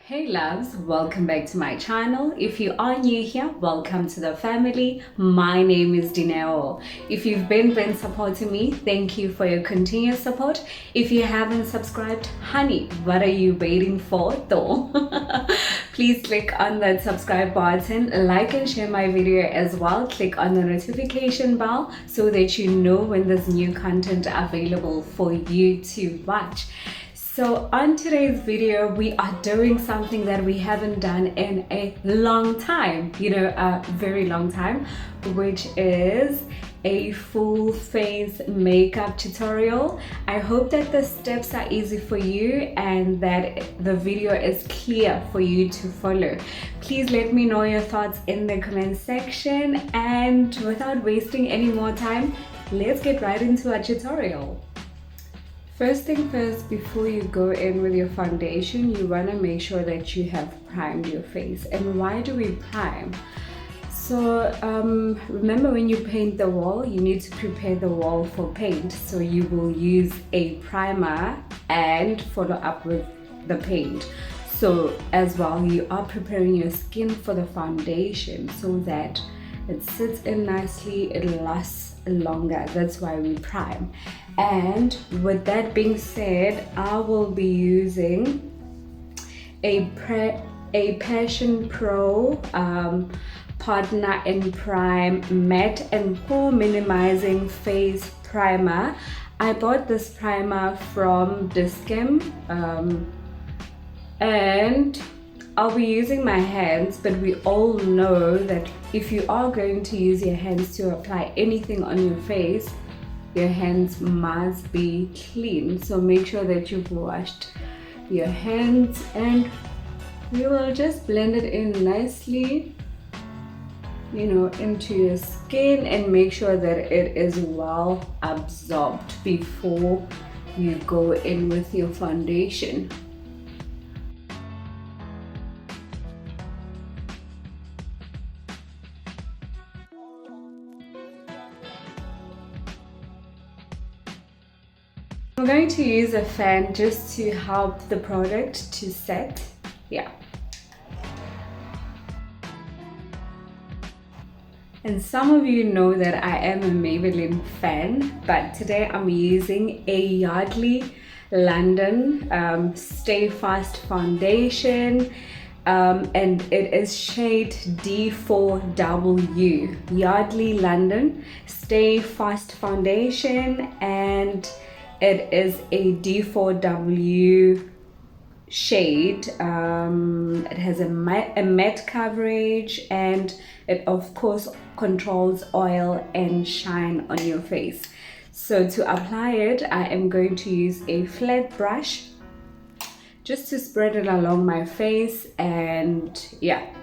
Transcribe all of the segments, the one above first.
Hey loves, welcome back to my channel. If you are new here, welcome to the family. My name is Dineo. If you've been supporting me, thank you for your continuous support. If you haven't subscribed, honey, what are you waiting for though? Please click on that subscribe button, like and share my video as well. Click on the notification bell so that you know when there's new content available for you to watch. So on today's video, we are doing something that we haven't done in a long time, a very long time, which is a full face makeup tutorial. I hope that the steps are easy for you and that the video is clear for you to follow. Please let me know your thoughts in the comment section, and without wasting any more time, let's get right into our tutorial. First thing first, before you go in with your foundation, you want to make sure that you have primed your face. And why do we prime? So remember, when you paint the wall, you need to prepare the wall for paint. So you will use a primer and follow up with the paint. So as well, you are preparing your skin for the foundation so that it sits in nicely, it lasts longer. That's why we prime. And with that being said, I will be using a Passion Pro Partner in Prime Matte and Pore Minimizing Face Primer. I bought this primer from Dischem, and I'll be using my hands, but we all know that if you are going to use your hands to apply anything on your face, your hands must be clean. So make sure that you've washed your hands, and we will just blend it in nicely, into your skin, and make sure that it is well absorbed before you go in with your foundation. I'm going to use a fan just to help the product to set. And some of you know that I am a Maybelline fan, but today I'm using a Yardley London Stay Fast foundation, and it is shade D4W. Yardley London Stay Fast foundation, and it is a D4W shade. It has a matte coverage, and it of course controls oil and shine on your face. So to apply it, I am going to use a flat brush just to spread it along my face, and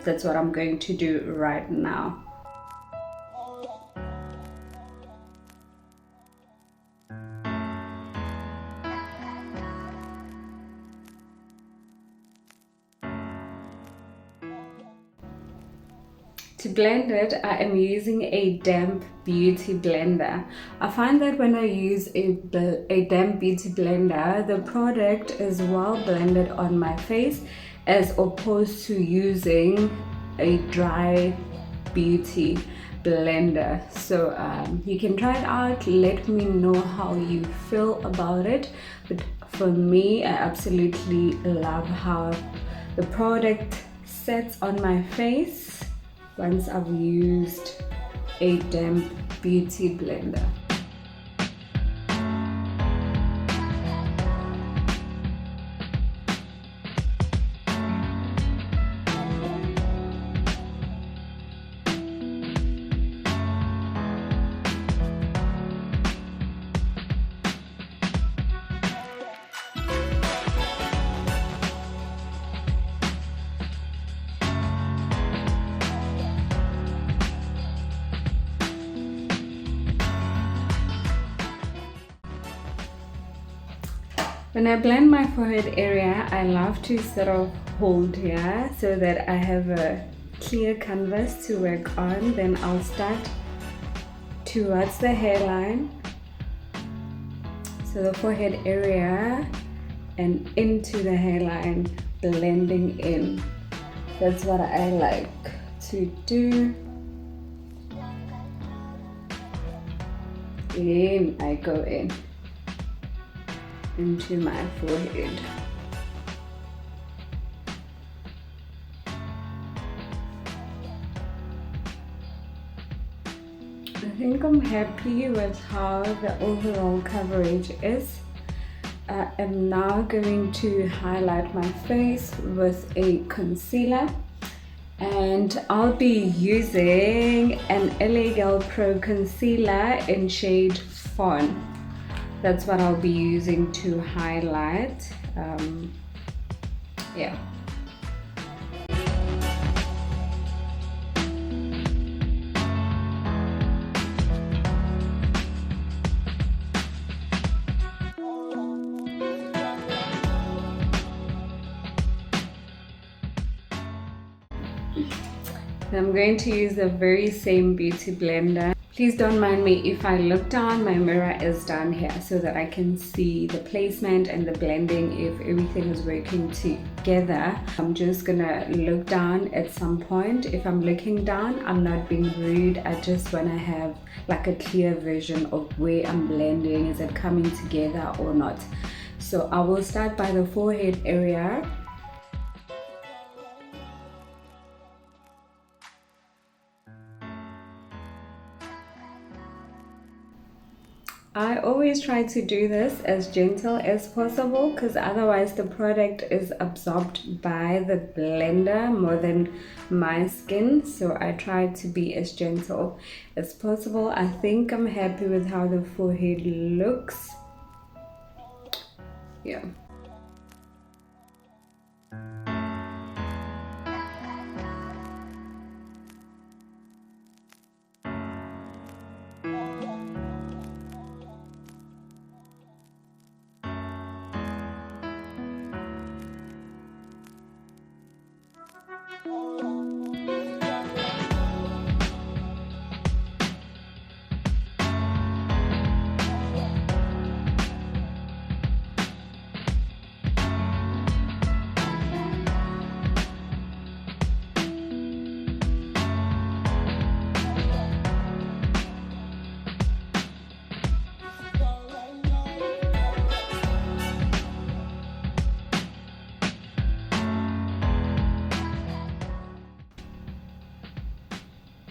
that's what I'm going to do right now. To blend it, I am using a damp beauty blender. I find that when I use a damp beauty blender, the product is well blended on my face as opposed to using a dry beauty blender. So you can try it out, let me know how you feel about it. But for me, I absolutely love how the product sets on my face once I've used a damp beauty blender. When I blend my forehead area, I love to sort of hold here so that I have a clear canvas to work on. Then I'll start towards the hairline, so the forehead area, and into the hairline blending in. That's what I like to do. Then I go into my forehead. I think I'm happy with how the overall coverage is. I am now going to highlight my face with a concealer, and I'll be using an LA Girl Pro concealer in shade Fawn. That's what I'll be using to highlight. Yeah. I'm going to use the very same beauty blender. Please don't mind me if I look down. My mirror is down here so that I can see the placement and the blending, if everything is working together. I'm just gonna look down at some point. If I'm looking down, I'm not being rude. I just want to have like a clear vision of where I'm blending. Is it coming together or not? So I will start by the forehead area. I always try to do this as gentle as possible, because otherwise the product is absorbed by the blender more than my skin. So I try to be as gentle as possible. I think I'm happy with how the forehead looks. Yeah.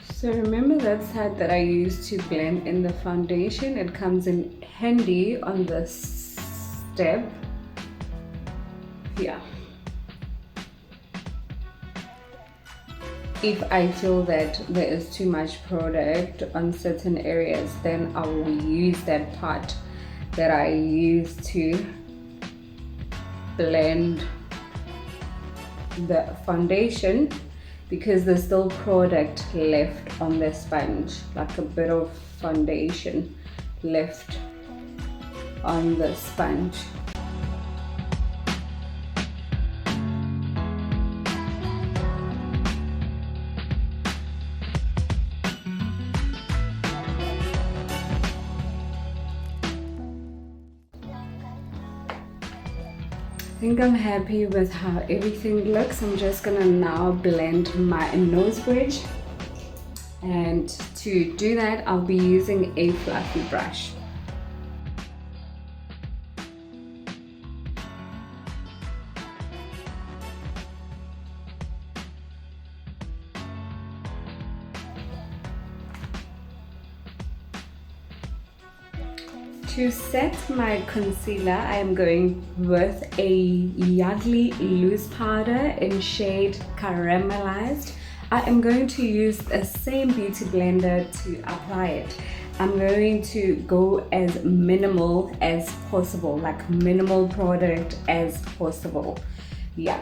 So remember that side that I used to blend in the foundation? It comes in handy on this step. Yeah. If I feel that there is too much product on certain areas, then I will use that part that I used to blend the foundation, because there's still product left on the sponge, like a bit of foundation left on the sponge. I think I'm happy with how everything looks. I'm just gonna now blend my nose bridge, and to do that I'll be using a fluffy brush. To set my concealer, I am going with a Yardley Loose powder in shade Caramelized. I am going to use the same beauty blender to apply it. I'm going to go as minimal as possible, like minimal product as possible. Yeah.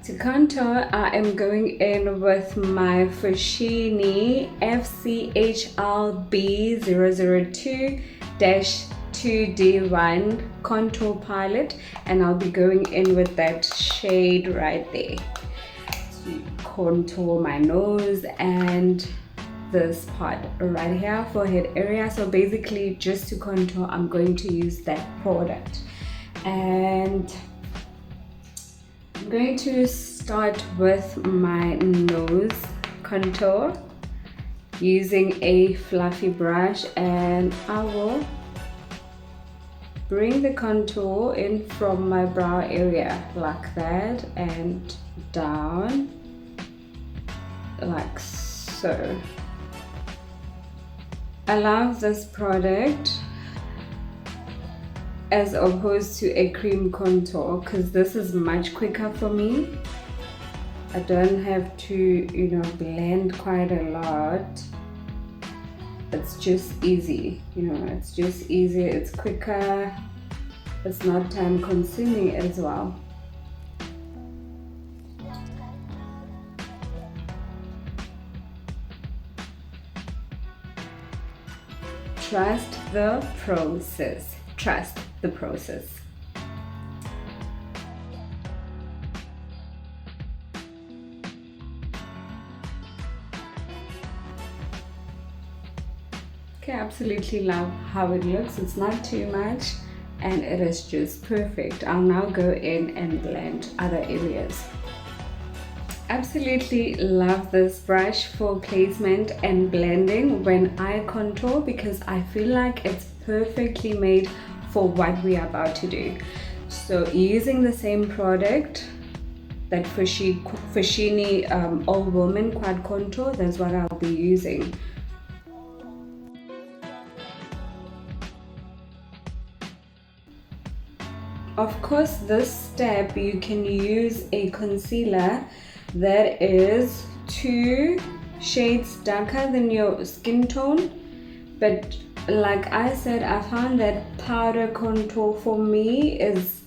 To contour, I am going in with my Foschini FCHLB002-2D1 contour palette, and I'll be going in with that shade right there to contour my nose and this part right here, forehead area. So basically, just to contour, I'm going to use that product. And I'm going to start with my nose contour using a fluffy brush, and I will bring the contour in from my brow area like that and down like so. I love this product as opposed to a cream contour because this is much quicker for me. I don't have to, blend quite a lot. It's just easy, it's just easy, it's quicker, it's not time consuming as well. Trust the process. Trust the process. Okay, I absolutely love how it looks. It's not too much and it is just perfect. I'll now go in and blend other areas. Absolutely love this brush for placement and blending when I contour because I feel like it's perfectly made for what we are about to do. So using the same product, that Foschini All Woman Quad contour, that's what I'll be using. Of course, this step you can use a concealer that is 2 shades darker than your skin tone, but like I said, I found that powder contour for me is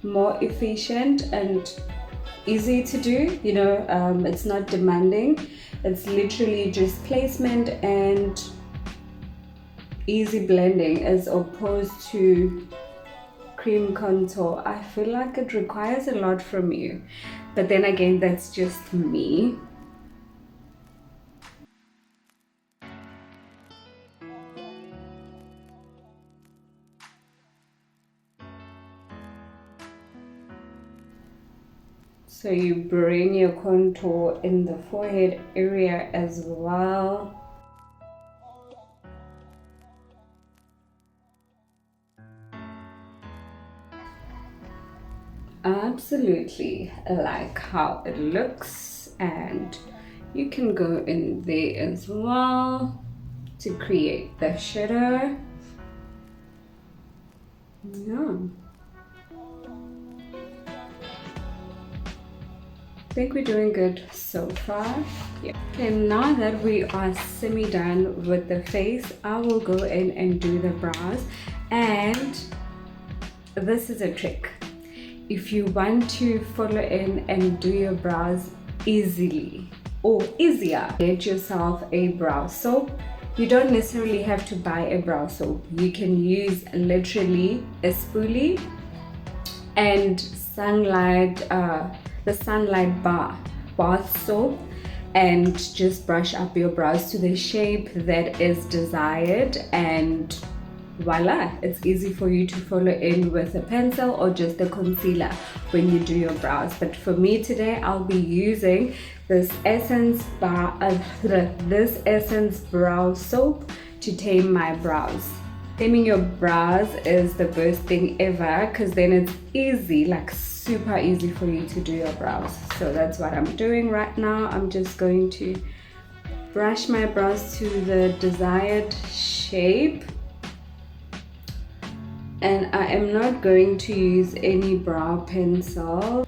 more efficient and easy to do. It's not demanding. It's literally just placement and easy blending as opposed to cream contour. I feel like it requires a lot from you, but then again, that's just me. So you bring your contour in the forehead area as well. Absolutely like how it looks, and you can go in there as well to create the shadow. Yeah. I think we're doing good so far. Yeah. Okay, now that we are semi-done with the face, I will go in and do the brows. And this is a trick. If you want to follow in and do your brows easily or easier, get yourself a brow soap. You don't necessarily have to buy a brow soap. You can use literally a spoolie and the sunlight bath soap, and just brush up your brows to the shape that is desired, and voila, it's easy for you to follow in with a pencil or just a concealer when you do your brows. But for me today, I'll be using this Essence brow soap to tame my brows. Taming your brows is the best thing ever because then it's easy, like super easy for you to do your brows. So that's what I'm doing right now. I'm just going to brush my brows to the desired shape, and I am not going to use any brow pencil.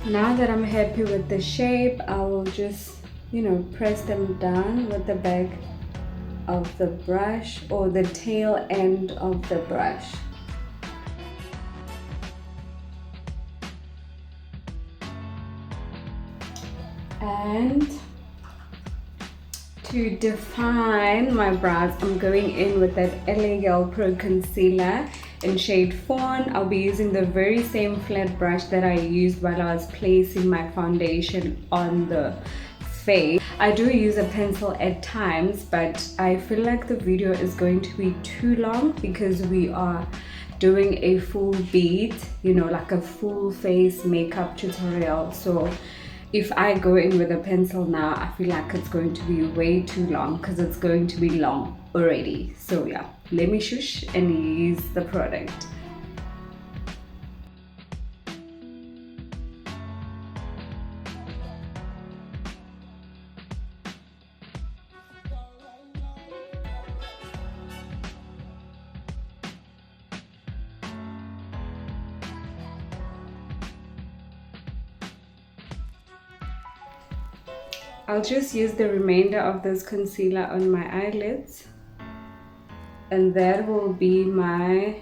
Now that I'm happy with the shape, I will just, press them down with the back of the brush or the tail end of the brush. And to define my brows, I'm going in with that LA Girl Pro Concealer in shade Fawn. I'll be using the very same flat brush that I used while I was placing my foundation on the face. I do use a pencil at times, but I feel like the video is going to be too long because we are doing a full beat, like a full face makeup tutorial. So if I go in with a pencil now, I feel like it's going to be way too long because it's going to be long already. So yeah, let me shush and use the product. I'll just use the remainder of this concealer on my eyelids, and that will be my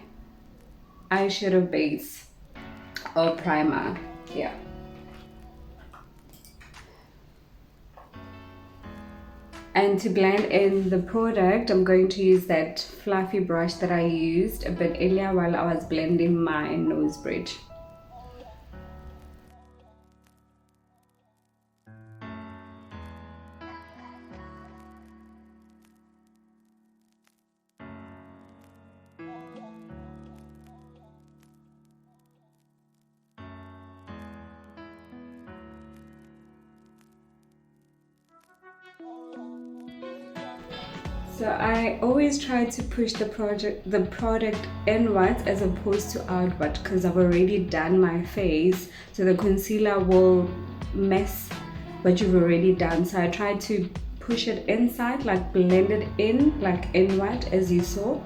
eyeshadow base or primer. Yeah. And to blend in the product, I'm going to use that fluffy brush that I used a bit earlier while I was blending my nose bridge. So I always try to push the product inwards as opposed to outward because I've already done my face, so the concealer will mess what you've already done. So I try to push it inside, like blend it in, like inward as you saw,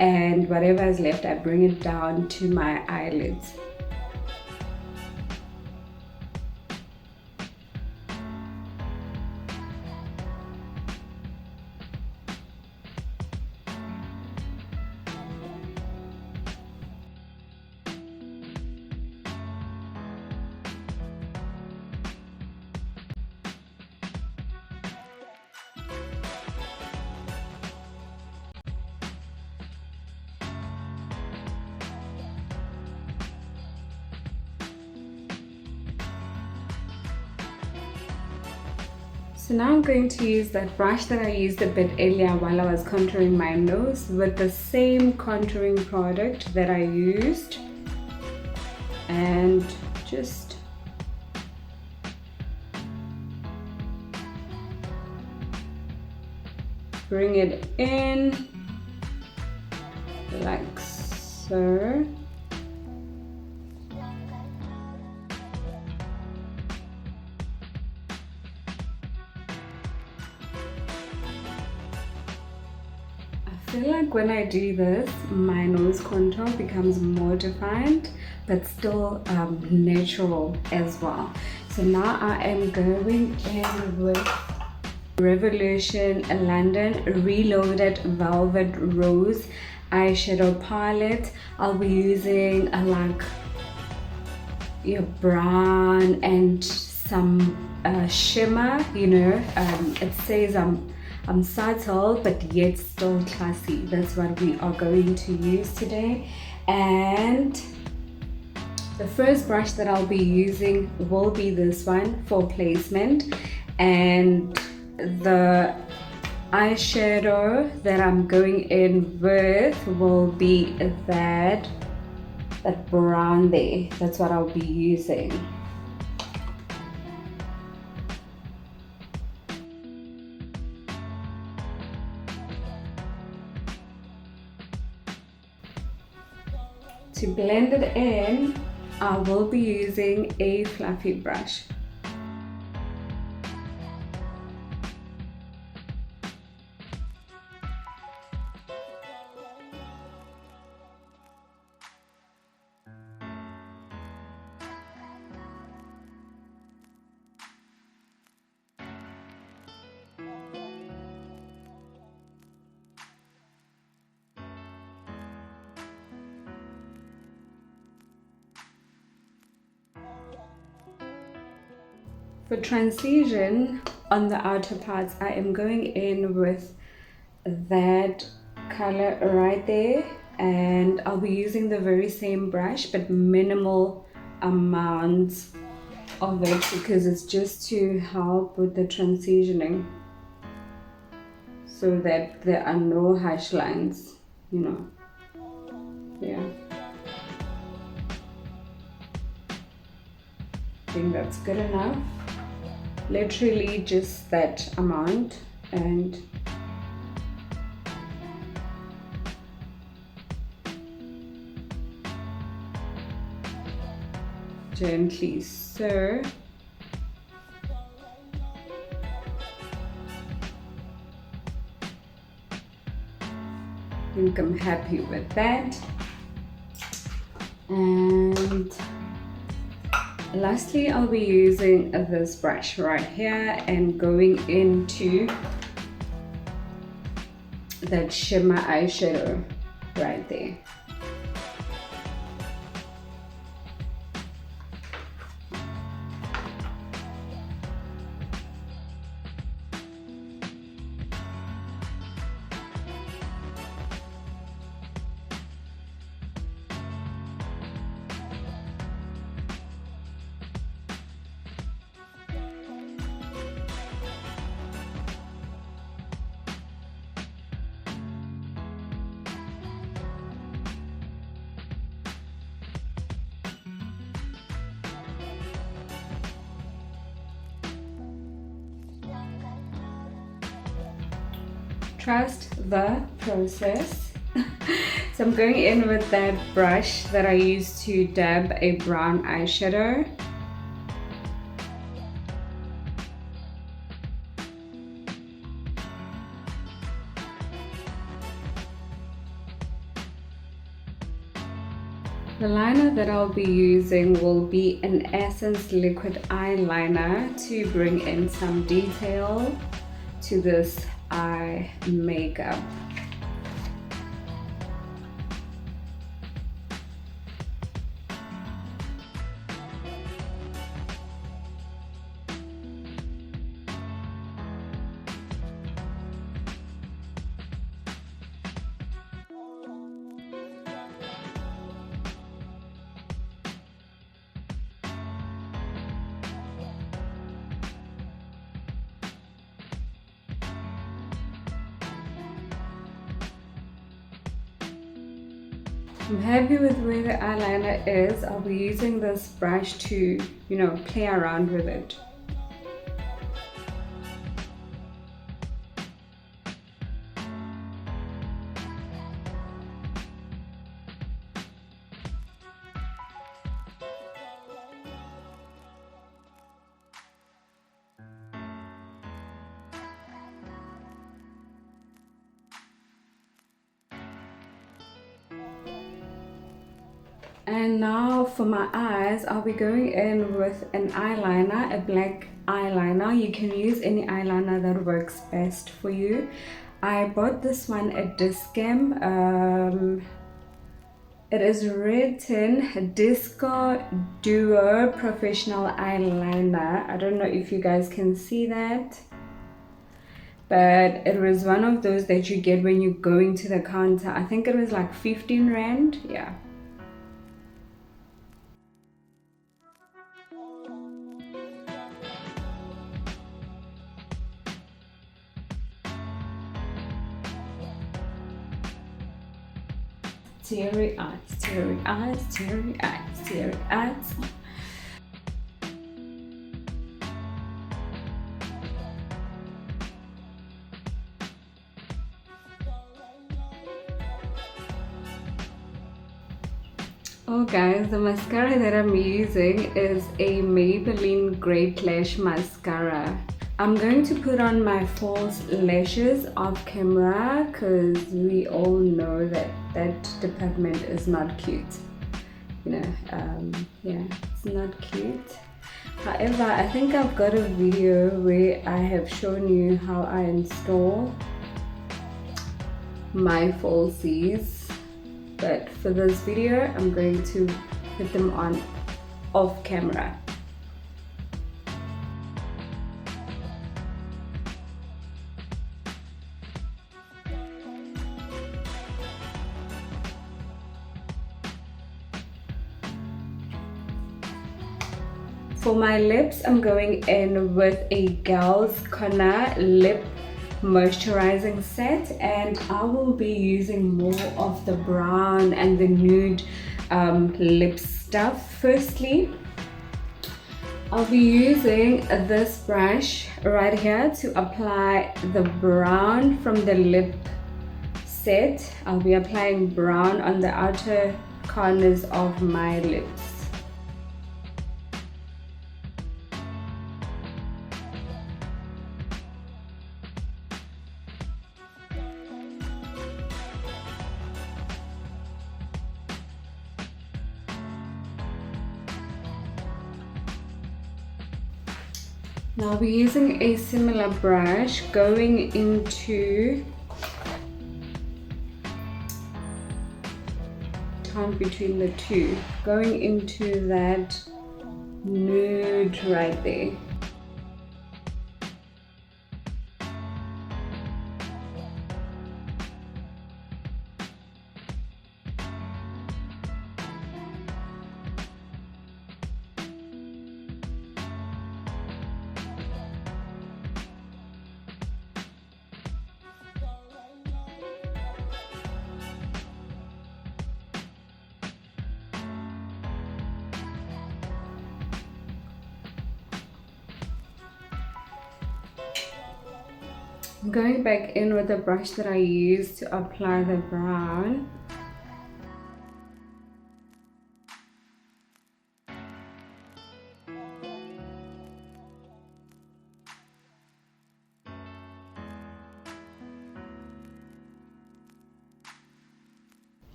and whatever is left I bring it down to my eyelids. So now I'm going to use that brush that I used a bit earlier while I was contouring my nose with the same contouring product that I used, and just bring it in like so. I feel like when I do this, my nose contour becomes more defined, but still natural as well. So now I am going in with Revolution London Reloaded Velvet Rose eyeshadow palette. I'll be using like your brown and some shimmer, it says I'm subtle but yet still classy. That's what we are going to use today. And the first brush that I'll be using will be this one for placement, and the eyeshadow that I'm going in with will be that brown there. That's what I'll be using. To blend it in, I will be using a fluffy brush. For transition on the outer parts, I am going in with that color right there, and I'll be using the very same brush but minimal amounts of it because it's just to help with the transitioning so that there are no harsh lines, you know. Yeah, I think that's good enough. Literally just that amount, and gently stir. I think I'm happy with that. And lastly, I'll be using this brush right here and going into that shimmer eyeshadow right there. Trust the process. So I'm going in with that brush that I used to dab a brown eyeshadow. The liner that I'll be using will be an Essence liquid eyeliner to bring in some detail to this eye makeup. I'm happy with where the eyeliner is. I'll be using this brush to, play around with it. And now for my eyes, I'll be going in with an eyeliner, a black eyeliner. You can use any eyeliner that works best for you. I bought this one at Dischem. It is written Disco Duo Professional Eyeliner. I don't know if you guys can see that, but it was one of those that you get when you're going to the counter. I think it was like 15 Rand, yeah. Teary eyes, teary eyes, teary eyes, teary eyes. Oh guys, the mascara that I'm using is a Maybelline Great Lash Mascara. I'm going to put on my false lashes off camera because we all know that that department is not cute. Yeah, it's not cute. However, I think I've got a video where I have shown you how I install my falsies. But for this video, I'm going to put them on off camera. For my lips, I'm going in with a Girlz Corner lip moisturizing set, and I will be using more of the brown and the nude lip stuff. Firstly, I'll be using this brush right here to apply the brown from the lip set. I'll be applying brown on the outer corners of my lips. Now I'll be using a similar brush going into between the two, going into that nude right there. I'm going back in with the brush that I used to apply the brown.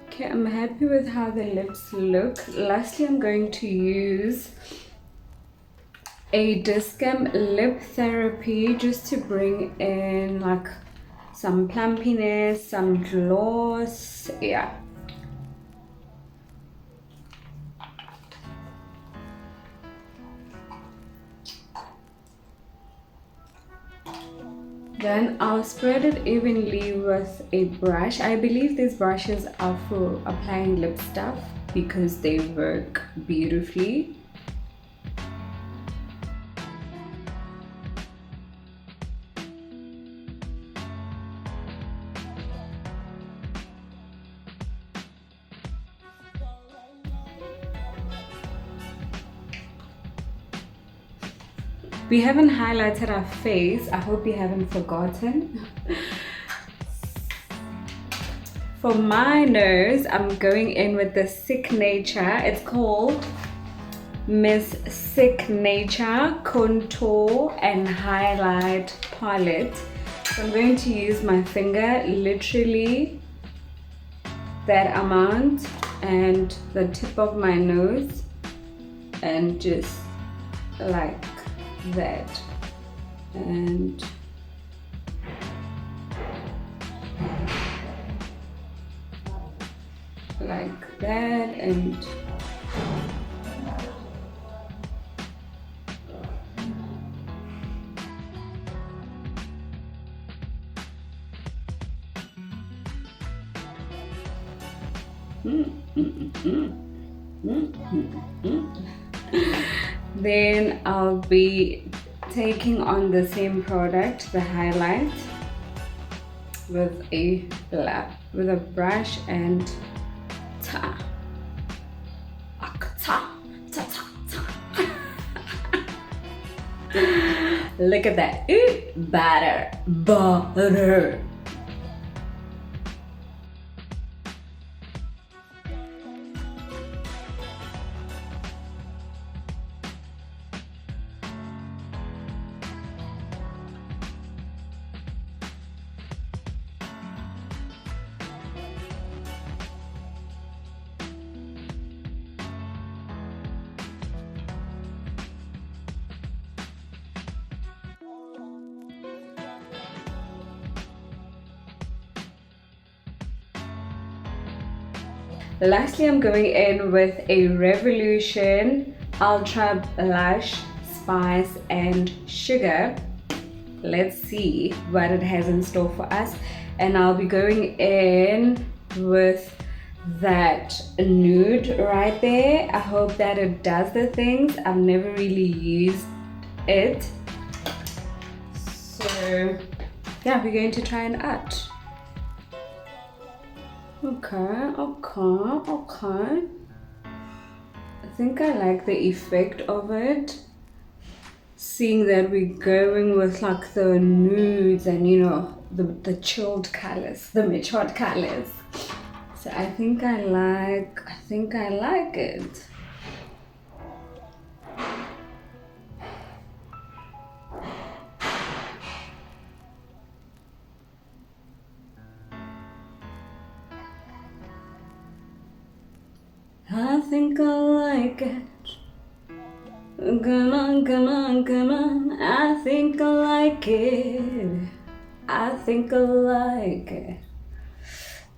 Okay, I'm happy with how the lips look. Lastly, I'm going to use a Dischem lip therapy just to bring in like some plumpiness, some gloss. Yeah. Then I'll spread it evenly with a brush. I believe these brushes are for applying lip stuff because they work beautifully. We haven't highlighted our face. I hope you haven't forgotten. For my nose, I'm going in with the Signature. It's called Miss Signature Contour and Highlight Palette. So I'm going to use my finger, literally that amount, and the tip of my nose, and just like that, and like that, and then I'll be taking on the same product, the highlight, with a brush and look at that. Ooh, butter. Lastly, I'm going in with a Revolution Ultra Lash Spice and Sugar. Let's see what it has in store for us. And I'll be going in with that nude right there. I hope that it does the things. I've never really used it, so yeah, we're going to try and add. Okay. I think I like the effect of it, seeing that we're going with like the nudes and, you know, the chilled colors, the matured colors. So I think I like it. I think I like it. Come on. I think I like it. I think I like it.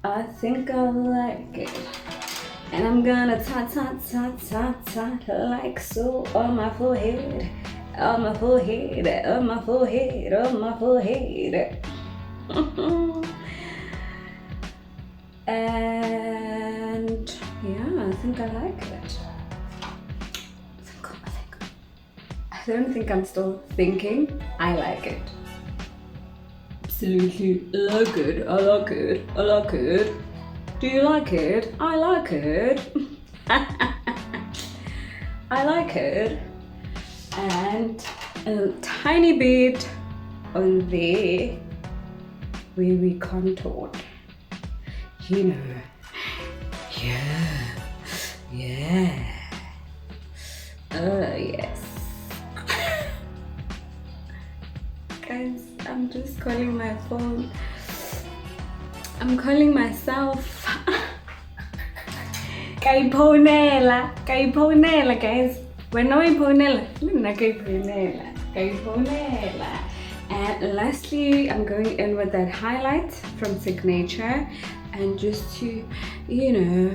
I think I like it. And I'm gonna tat like so on my forehead. On my forehead. And yeah, I think I like it. I don't think I'm still thinking. I like it. Absolutely like it. I like it. Do you like it? I like it. I like it. And a tiny bit on there where we contoured. You know. Yeah. Oh, yes. Guys, I'm just calling my phone. I'm calling myself. Kaiponela, guys. When I ponela, Kaiponela. And lastly, I'm going in with that highlight from Signature, and just to, you know,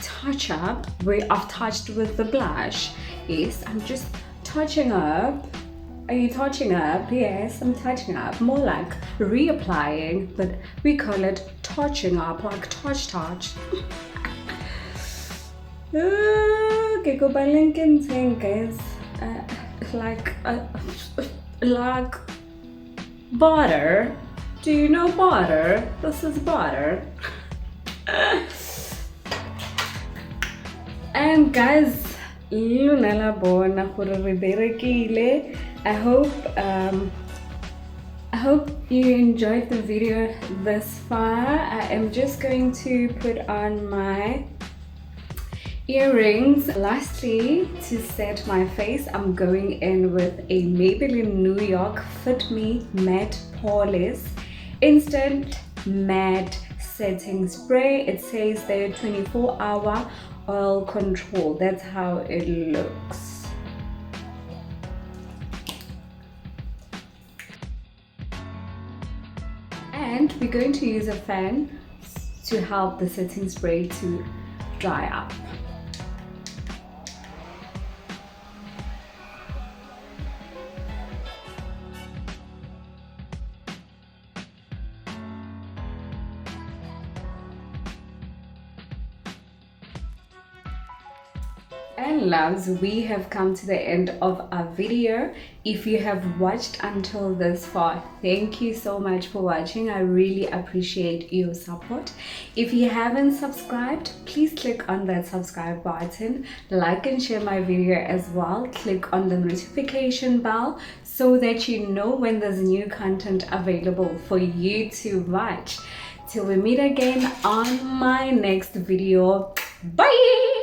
touch up where I've touched with the blush. Yes, I'm just touching up. Are you touching up? Yes, I'm touching up. More like reapplying, but we call it touching up, like touch. Okay, go by Lincoln thing, guys. Like butter. Do you know butter? This is butter. And guys, I hope you enjoyed the video this far. I am just going to put on my earrings. Lastly, to set my face, I'm going in with a Maybelline New York Fit Me Matte Poreless Instant Matte Setting Spray. It says there 24-hour oil control. That's how it looks. And we're going to use a fan to help the setting spray to dry up. And loves, we have come to the end of our video. If you have watched until this far, thank you so much for watching. I really appreciate your support. If you haven't subscribed, please click on that subscribe button, like and share my video as well. Click on the notification bell so that you know when there's new content available for you to watch. Till we meet again on my next video. Bye.